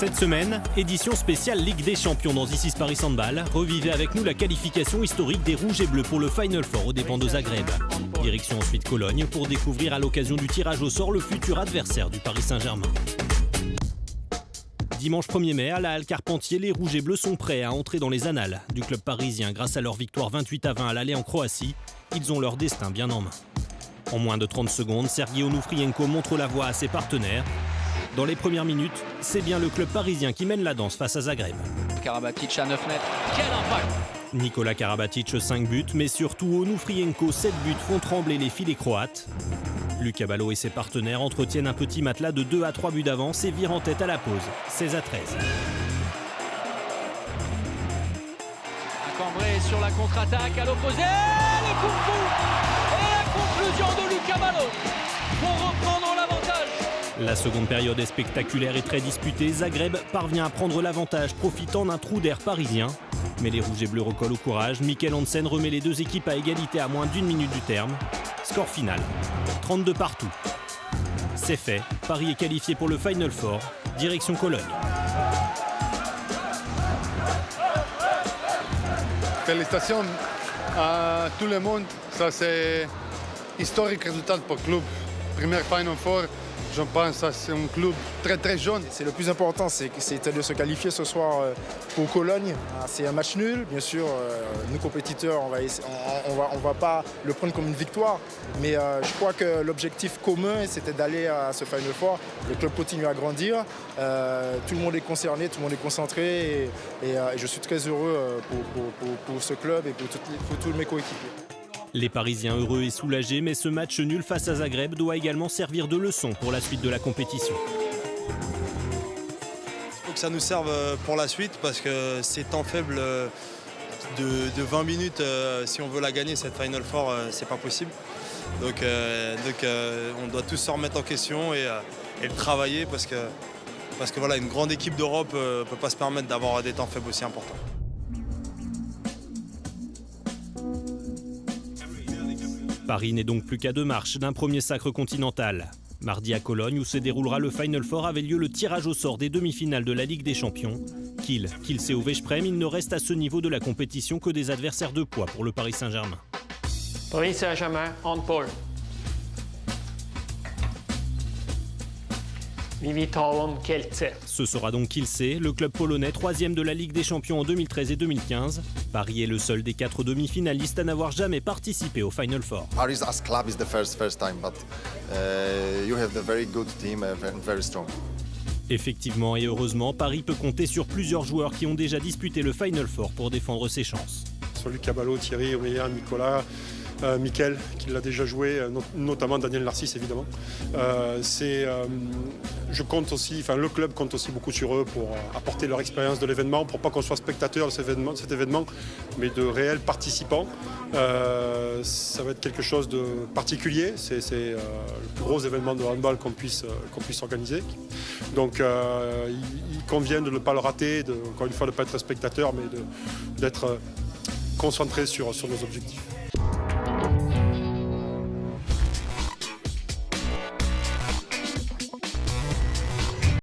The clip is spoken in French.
Cette semaine, édition spéciale Ligue des Champions dans This is Paris Handball. Revivez avec nous la qualification historique des Rouges et Bleus pour le Final Four aux dépens de Zagreb. Direction ensuite Cologne pour découvrir à l'occasion du tirage au sort le futur adversaire du Paris Saint-Germain. Dimanche 1er mai, à la Halle Carpentier, les Rouges et Bleus sont prêts à entrer dans les annales du club parisien grâce à leur victoire 28-20 à l'aller en Croatie. Ils ont leur destin bien en main. En moins de 30 secondes, Sergei Onufrienko montre la voie à ses partenaires. Dans les premières minutes, c'est bien le club parisien qui mène la danse face à Zagreb. Karabatic à 9 mètres, quel impact! Nikola Karabatic 5 buts, mais surtout Onufrienko 7 buts font trembler les filets croates. Luca Ballo et ses partenaires entretiennent un petit matelas de 2 à 3 buts d'avance et virent en tête à la pause, 16 à 13. Cambrai sur la contre-attaque à l'opposé, le coup de fou et la conclusion de Luca Ballo pour reprendre l'avantage. La seconde période est spectaculaire et très disputée. Zagreb parvient à prendre l'avantage, profitant d'un trou d'air parisien. Mais les Rouges et Bleus recollent au courage. Mikkel Hansen remet les deux équipes à égalité à moins d'1 minute du terme. Score final, 32 partout. C'est fait, Paris est qualifié pour le Final Four, direction Cologne. Félicitations à tout le monde. Ça, c'est historique résultat pour le club. Premier Final Four, je pense que c'est un club très très jeune. C'est le plus important, c'était de se qualifier ce soir pour Cologne. C'est un match nul, bien sûr. Nous compétiteurs, on va pas le prendre comme une victoire. Mais je crois que l'objectif commun, c'était d'aller à ce Final Four. Le club continue à grandir. Tout le monde est concerné, tout le monde est concentré. Et je suis très heureux pour ce club et pour tous mes coéquipiers. Les Parisiens heureux et soulagés, mais ce match nul face à Zagreb doit également servir de leçon pour la suite de la compétition. Il faut que ça nous serve pour la suite parce que ces temps faibles de 20 minutes, si on veut la gagner, cette Final Four, c'est pas possible. Donc on doit tous se remettre en question et le travailler parce que voilà, une grande équipe d'Europe ne peut pas se permettre d'avoir des temps faibles aussi importants. Paris n'est donc plus qu'à 2 marches d'un premier sacre continental. Mardi à Cologne, où se déroulera le Final Four, avait lieu le tirage au sort des demi-finales de la Ligue des Champions. Kiel et Veszprém, il ne reste à ce niveau de la compétition que des adversaires de poids pour le Paris Saint-Germain. Paris Saint-Germain, handball. Vivitoron Kielce. Ce sera donc Kielce, le club polonais 3e de la Ligue des Champions en 2013 et 2015. Paris est le seul des 4 demi-finalistes à n'avoir jamais participé au Final Four. Paris as club is the first time, but you have a very good team and very strong. Effectivement et heureusement, Paris peut compter sur plusieurs joueurs qui ont déjà disputé le Final Four pour défendre ses chances. Sur Luca Ballo, Thierry, Omeyer, Nicolas, Mikkel, qui l'a déjà joué, notamment Daniel Narcisse évidemment. Je compte aussi, le club compte aussi beaucoup sur eux pour apporter leur expérience de l'événement, pour pas qu'on soit spectateur de cet événement, mais de réels participants. Ça va être quelque chose de particulier. C'est le plus gros événement de handball qu'on puisse organiser. Donc il convient de ne pas le rater, encore une fois de ne pas être spectateur, mais d'être concentré sur nos objectifs.